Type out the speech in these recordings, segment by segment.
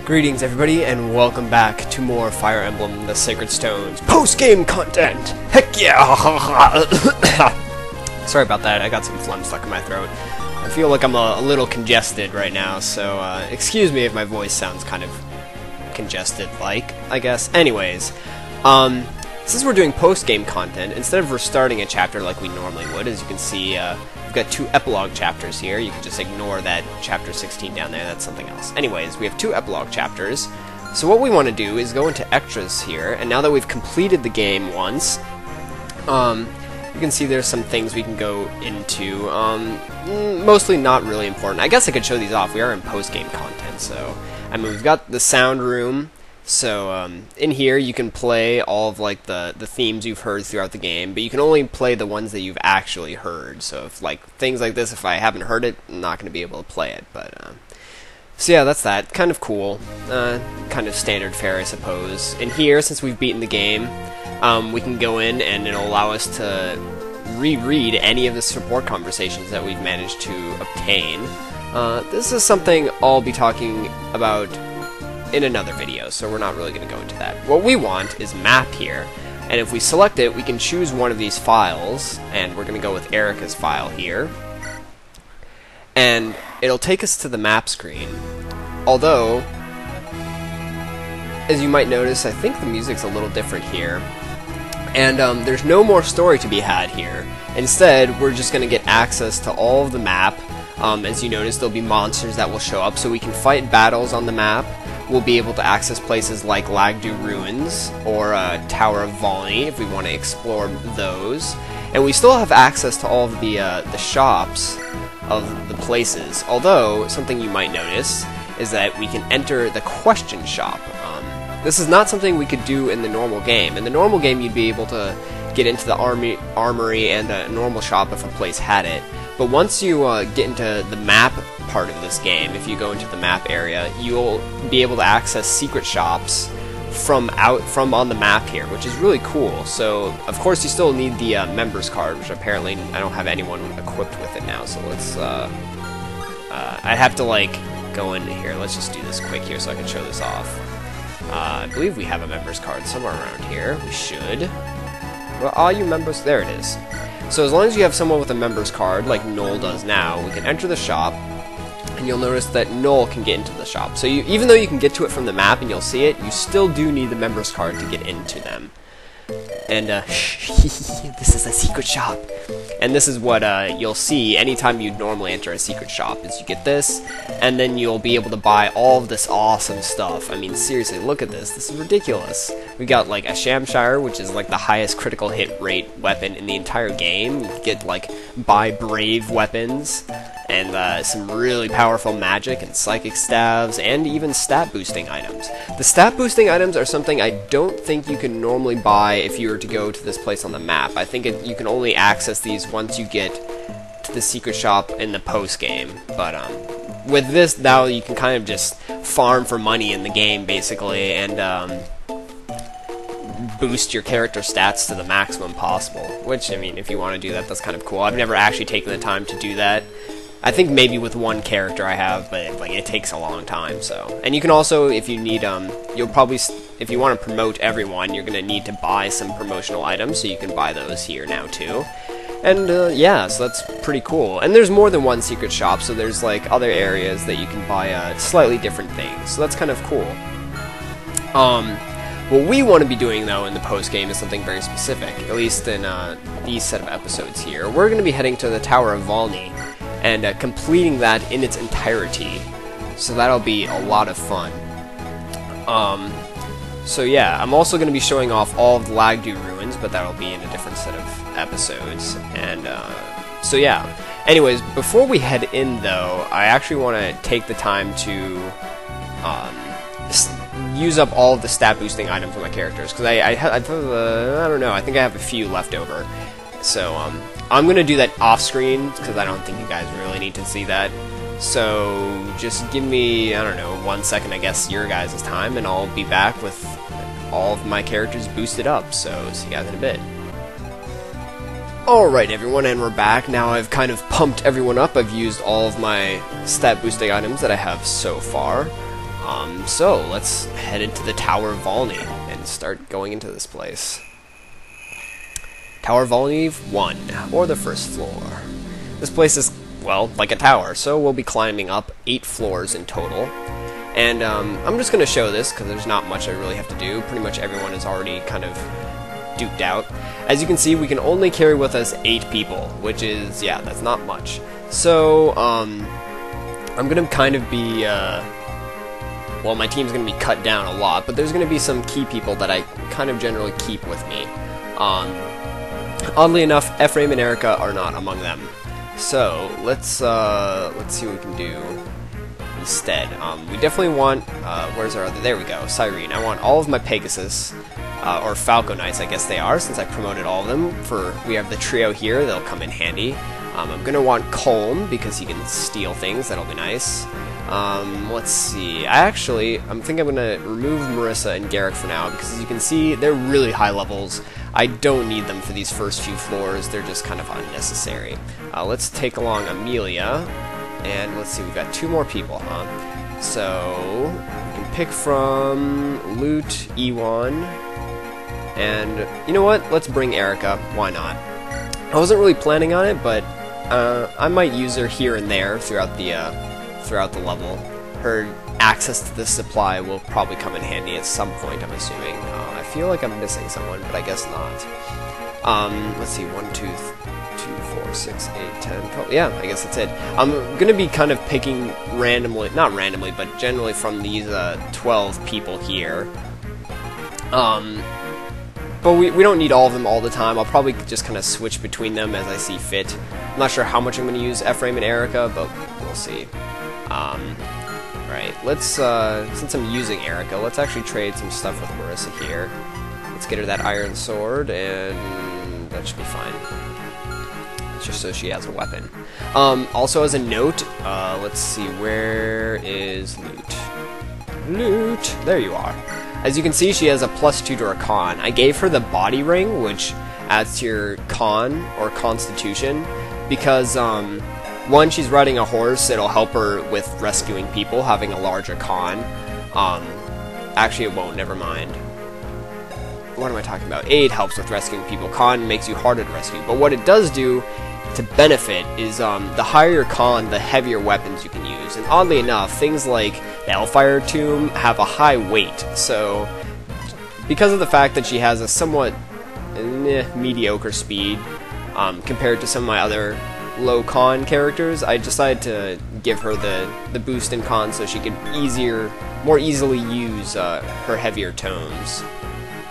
Greetings everybody, and welcome back to more Fire Emblem The Sacred Stones post-game content! Heck yeah! Sorry about that, I got some phlegm stuck in my throat. I feel like I'm a little congested right now, so excuse me if my voice sounds kind of congested-like, I guess. Anyways, since we're doing post-game content, instead of restarting a chapter like we normally would, as you can see, we've got 2 epilogue chapters here. You can just ignore that chapter 16 down there, that's something else. Anyways, we have 2 epilogue chapters. So what we want to do is go into extras here, and now that we've completed the game once, you can see there's some things we can go into, mostly not really important. I guess I could show these off. We are in post-game content, so, I mean, we've got the sound room. So, in here you can play all of, like, the themes you've heard throughout the game, but you can only play the ones that you've actually heard. So, if, like, things like this, if I haven't heard it, I'm not going to be able to play it, but, so yeah, that's that. Kind of cool. Kind of standard fare, I suppose. In here, since we've beaten the game, we can go in and it'll allow us to reread any of the support conversations that we've managed to obtain. This is something I'll be talking about in another video, so we're not really going to go into that. What we want is map here, and if we select it, we can choose one of these files, and we're going to go with Erica's file here, and it'll take us to the map screen. Although, as you might notice, I think the music's a little different here, and there's no more story to be had here. Instead, we're just going to get access to all of the map. As you notice, there'll be monsters that will show up, so we can fight battles on the map. We'll be able to access places like Lagdu Ruins or Tower of Valni if we want to explore those. And we still have access to all of the shops of the places. Although, something you might notice is that we can enter the question shop. This is not something we could do in the normal game. In the normal game, you'd be able to get into the armory and a normal shop if a place had it. But once you get into the map part of this game, if you go into the map area, you'll be able to access secret shops from on the map here, which is really cool. So, of course, you still need the members card, which apparently I don't have anyone equipped with it now. So let's, I'd have to, like, go in here. Let's just do this quick here so I can show this off. I believe we have a members card somewhere around here. We should. Well, all you members, there it is. So as long as you have someone with a members card, like Noel does now, we can enter the shop, and you'll notice that Noel can get into the shop. So even though you can get to it from the map and you'll see it, you still do need the members card to get into them. And, this is a secret shop. And this is what you'll see anytime you normally enter a secret shop, is you get this, and then you'll be able to buy all of this awesome stuff. I mean, seriously, look at this. This is ridiculous. We got, like, a Shamshire, which is, like, the highest critical hit rate weapon in the entire game. You get, like, buy brave weapons, and some really powerful magic and psychic staves, and even stat boosting items. The stat boosting items are something I don't think you can normally buy if you were to go to this place on the map. I think you can only access these once you get to the secret shop in the post game. But with this, now you can kind of just farm for money in the game, basically, and boost your character stats to the maximum possible. Which, I mean, if you want to do that, that's kind of cool. I've never actually taken the time to do that. I think maybe with one character I have, but like it takes a long time. So, and you can also, if you need, you'll probably, if you want to promote everyone, you're gonna need to buy some promotional items, so you can buy those here now too. And yeah, so that's pretty cool. And there's more than one secret shop, so there's like other areas that you can buy slightly different things. So that's kind of cool. What we want to be doing though in the post game is something very specific. At least in these set of episodes here, we're gonna be heading to the Tower of Valni and completing that in its entirety. So that'll be a lot of fun. So yeah, I'm also going to be showing off all of the Lagdu Ruins, but that'll be in a different set of episodes. And so yeah. Anyways, before we head in though, I actually want to take the time to use up all of the stat boosting items on my characters, because I don't know, I think I have a few left over. So I'm going to do that off screen, because I don't think you guys really need to see that. So just give me, I don't know, 1 second, I guess, your guys' time, and I'll be back with all of my characters boosted up. So see you guys in a bit. Alright everyone, and we're back. Now I've kind of pumped everyone up. I've used all of my stat boosting items that I have so far. So let's head into the Tower of Valni and start going into this place. Tower of Valni 1, or the first floor. This place is, well, like a tower, so we'll be climbing up 8 floors in total. And I'm just going to show this because there's not much I really have to do. Pretty much everyone is already kind of duped out. As you can see, we can only carry with us 8 people, which is, yeah, that's not much. So, I'm going to kind of be, well, my team's going to be cut down a lot, but there's going to be some key people that I kind of generally keep with me. Oddly enough, Ephraim and Erica are not among them. So, let's see what we can do instead. We definitely want, where's our other, there we go, Cyrene. I want all of my Pegasus, or Falco Knights, I guess they are, since I promoted all of them. We have the trio here, they'll come in handy. I'm gonna want Colm, because he can steal things, that'll be nice. Let's see, I think I'm gonna remove Marissa and Garrick for now, because as you can see, they're really high levels. I don't need them for these first few floors, they're just kind of unnecessary. Let's take along Amelia, and let's see, we've got 2 more people, huh? So, we can pick from Loot, Ewan, and you know what? Let's bring Erica. Why not? I wasn't really planning on it, but I might use her here and there throughout the level. Her access to this supply will probably come in handy at some point, I'm assuming. I feel like I'm missing someone, but I guess not. Let's see, 1, 2, 4, 6, 8, 10, 12. Yeah, I guess that's it. I'm gonna be kind of picking randomly, not randomly, but generally from these 12 people here. But we don't need all of them all the time. I'll probably just kind of switch between them as I see fit. I'm not sure how much I'm going to use Ephraim and Erica, but we'll see. Right, let's, since I'm using Erica, let's actually trade some stuff with Marissa here. Let's get her that iron sword, and that should be fine. Just so she has a weapon. Also, as a note, let's see, where is Loot? Loot! There you are. As you can see, she has a +2 to her con. I gave her the body ring, which adds to your con, or constitution, because, one, she's riding a horse, it'll help her with rescuing people, having a larger con. Actually it won't, never mind. What am I talking about? Aid helps with rescuing people, con makes you harder to rescue. But what it does do to benefit is, the higher your con, the heavier weapons you can use. And oddly enough, things like the Hellfire Tomb have a high weight, so because of the fact that she has a somewhat mediocre speed, compared to some of my other low con characters, I decided to give her the boost in con so she could more easily use her heavier tomes.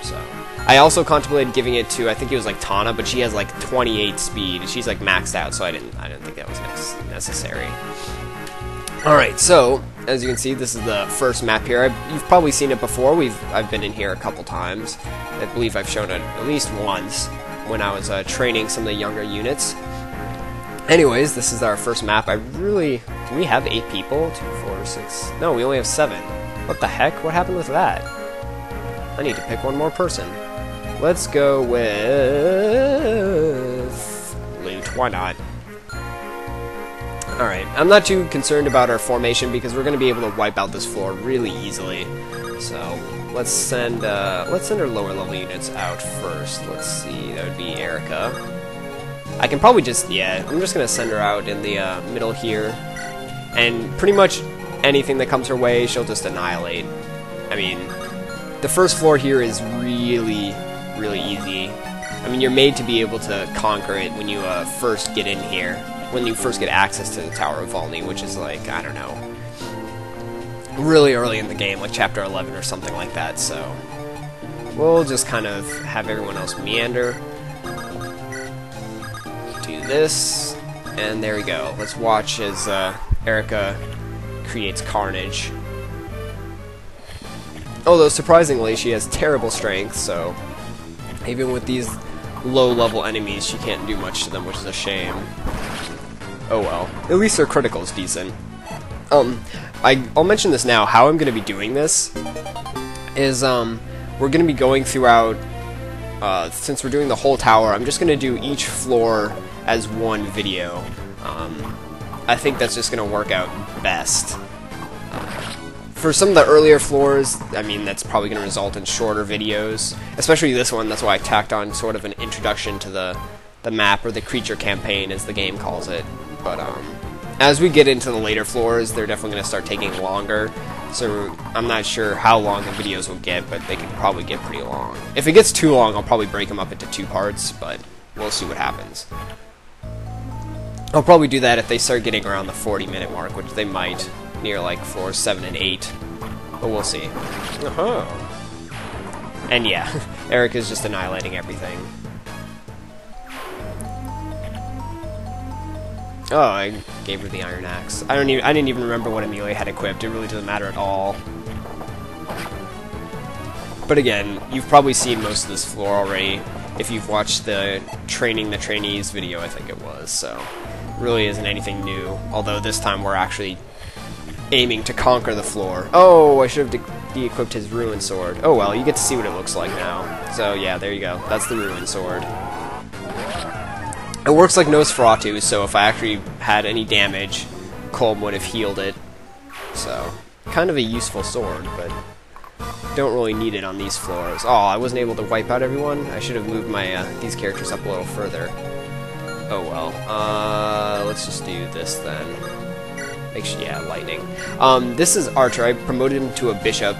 So I also contemplated giving it to, I think it was like Tana, but she has like 28 speed. She's like maxed out, so I didn't think that was necessary. All right, so as you can see, this is the first map here. You've probably seen it before. I've been in here a couple times. I believe I've shown it at least once when I was training some of the younger units. Anyways, this is our first map. Do we have 8 people? 2, 4, 6. No, we only have 7. What the heck? What happened with that? I need to pick one more person. Let's go with Loot. Why not? Alright, I'm not too concerned about our formation because we're going to be able to wipe out this floor really easily. So, let's send our lower level units out first. Let's see, that would be Erica. I can probably just, I'm just going to send her out in the middle here. And pretty much anything that comes her way, she'll just annihilate. I mean, the first floor here is really, really easy. I mean, you're made to be able to conquer it when you first get in here. When you first get access to the Tower of Valni, which is like, I don't know, really early in the game, like Chapter 11 or something like that, so we'll just kind of have everyone else meander. Do this, and there we go. Let's watch as Erica creates carnage. Although, surprisingly, she has terrible strength, so even with these low-level enemies, she can't do much to them, which is a shame. Oh well. At least her critical is decent. I'll mention this now. How I'm going to be doing this is, we're going to be going throughout, since we're doing the whole tower, I'm just going to do each floor as one video. I think that's just going to work out best For some of the earlier floors, I mean, that's probably going to result in shorter videos, especially this one. That's why I tacked on sort of an introduction to the map, or the creature campaign as the game calls it. But as we get into the later floors, they're definitely going to start taking longer, so I'm not sure how long the videos will get, but they can probably get pretty long. If it gets too long, I'll probably break them up into 2 parts, but we'll see what happens. I'll probably do that if they start getting around the 40-minute mark, which they might, near like floors 7 and 8, but we'll see. And yeah, Erica's just annihilating everything. Oh, I gave her the iron axe. I didn't even remember what Amelia had equipped. It really doesn't matter at all. But again, you've probably seen most of this floor already if you've watched the Training the Trainees video, I think it was. So, it really isn't anything new. Although this time we're actually aiming to conquer the floor. Oh, I should have de-equipped his Ruin Sword. Oh well, you get to see what it looks like now. So yeah, there you go. That's the Ruin Sword. It works like Nosferatu, so if I actually had any damage, Colm would have healed it. So, kind of a useful sword, but don't really need it on these floors. Oh, I wasn't able to wipe out everyone? I should have moved my these characters up a little further. Oh well. Let's just do this then. Make sure, yeah, lightning. This is Archer. I promoted him to a bishop,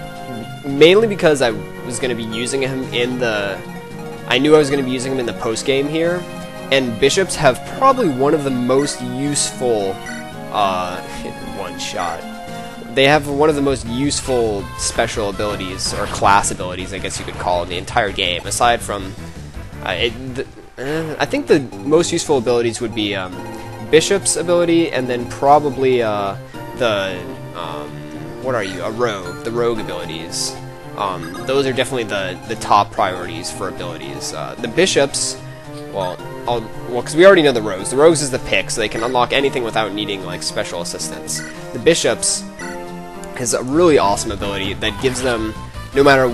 mainly because I was going to be using him in the... I knew I was going to be using him in the post-game here. And bishops have probably one of the most useful, one shot. They have one of the most useful special abilities, or class abilities, I guess you could call it, in the entire game. Aside from, I think the most useful abilities would be Bishop's ability, and then probably what are you? A rogue. The rogue abilities. Those are definitely the top priorities for abilities. The bishops, well, because we already know the rogues. The rogues is the pick, so they can unlock anything without needing like special assistance. The bishops has a really awesome ability that gives them, no matter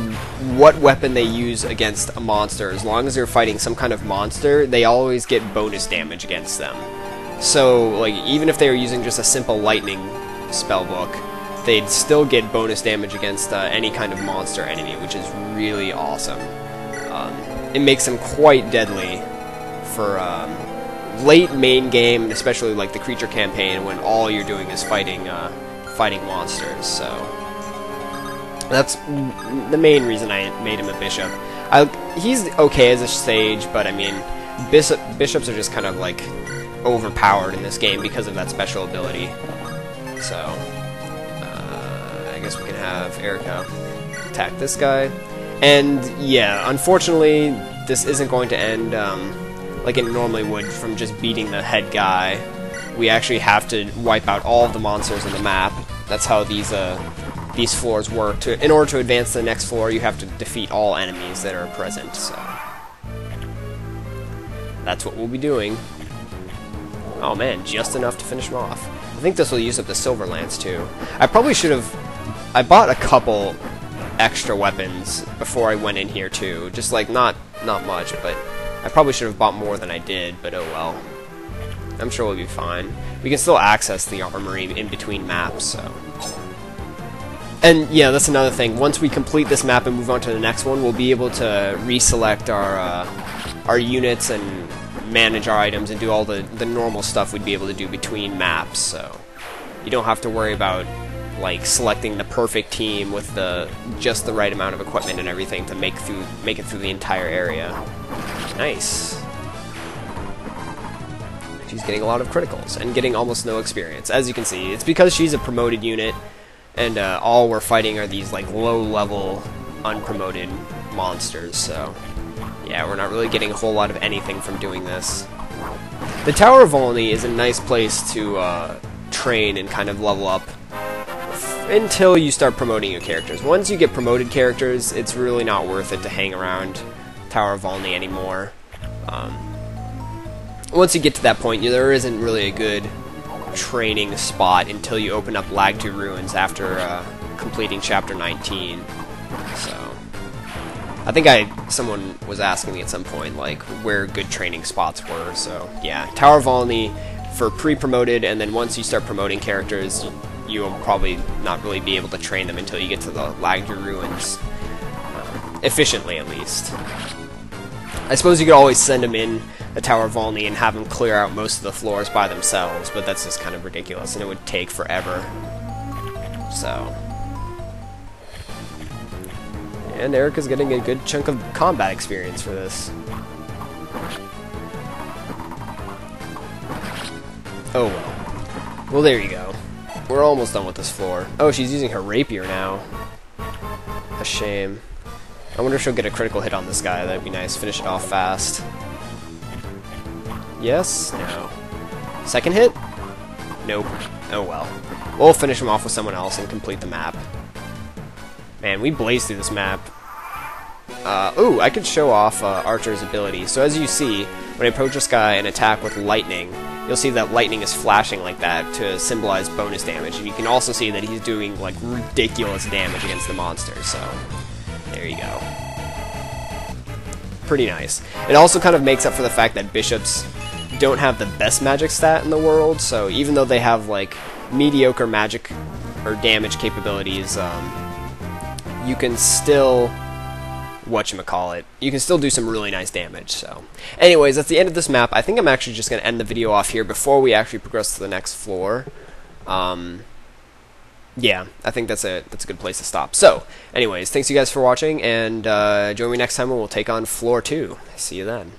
what weapon they use against a monster, as long as they're fighting some kind of monster, they always get bonus damage against them. So, like, even if they were using just a simple lightning spellbook, they'd still get bonus damage against any kind of monster enemy, which is really awesome. It makes them quite deadly for late main game, and especially like the creature campaign, when all you're doing is fighting monsters. So that's the main reason I made him a bishop. He's okay as a sage, but I mean, bishops are just kind of like overpowered in this game because of that special ability. So I guess we can have Erica attack this guy. And yeah, unfortunately, this isn't going to end like it normally would from just beating the head guy. We actually have to wipe out all of the monsters on the map. That's how these floors work. In order to advance to the next floor, you have to defeat all enemies that are present. So that's what we'll be doing. Oh man, just enough to finish him off. I think this will use up the Silver Lance too. I probably should have... I bought a couple extra weapons before I went in here too. Just like, not much, but I probably should have bought more than I did, but oh well. I'm sure we'll be fine. We can still access the armory in between maps, so... And yeah, that's another thing. Once we complete this map and move on to the next one, we'll be able to reselect our units and manage our items and do all the normal stuff we'd be able to do between maps, so you don't have to worry about like selecting the perfect team with just the right amount of equipment and everything to make it through the entire area. Nice. She's getting a lot of criticals and getting almost no experience. As you can see, it's because she's a promoted unit, and all we're fighting are these like low-level, unpromoted monsters. So yeah, we're not really getting a whole lot of anything from doing this. The Tower of Valni is a nice place to train and kind of level up until you start promoting your characters. Once you get promoted characters, it's really not worth it to hang around Tower of Valni anymore. Once you get to that point, there isn't really a good training spot until you open up Lagtu Ruins after completing Chapter 19. So I think someone was asking me at some point like where good training spots were. So yeah, Tower of Valni for pre-promoted, and then once you start promoting characters, you will probably not really be able to train them until you get to the Lagdu ruins. Efficiently, at least. I suppose you could always send them in the Tower of Valni and have them clear out most of the floors by themselves, but that's just kind of ridiculous, and it would take forever. So... And Erica's getting a good chunk of combat experience for this. Oh well. Well, there you go. We're almost done with this floor. Oh, she's using her rapier now. A shame. I wonder if she'll get a critical hit on this guy. That'd be nice. Finish it off fast. Yes? No. Second hit? Nope. Oh well. We'll finish him off with someone else and complete the map. Man, we blazed through this map. Ooh, I could show off Archer's ability. So as you see, when I approach this guy and attack with lightning, you'll see that lightning is flashing like that to symbolize bonus damage. And you can also see that he's doing, like, ridiculous damage against the monsters, so there you go. Pretty nice. It also kind of makes up for the fact that bishops don't have the best magic stat in the world, so even though they have, like, mediocre magic or damage capabilities, you can still... whatchamacallit, you can still do some really nice damage. So anyways, that's the end of this map. I think I'm actually just going to end the video off here before we actually progress to the next floor. Yeah, I think that's a good place to stop. So anyways, thanks you guys for watching, and join me next time when we'll take on floor 2. See you then.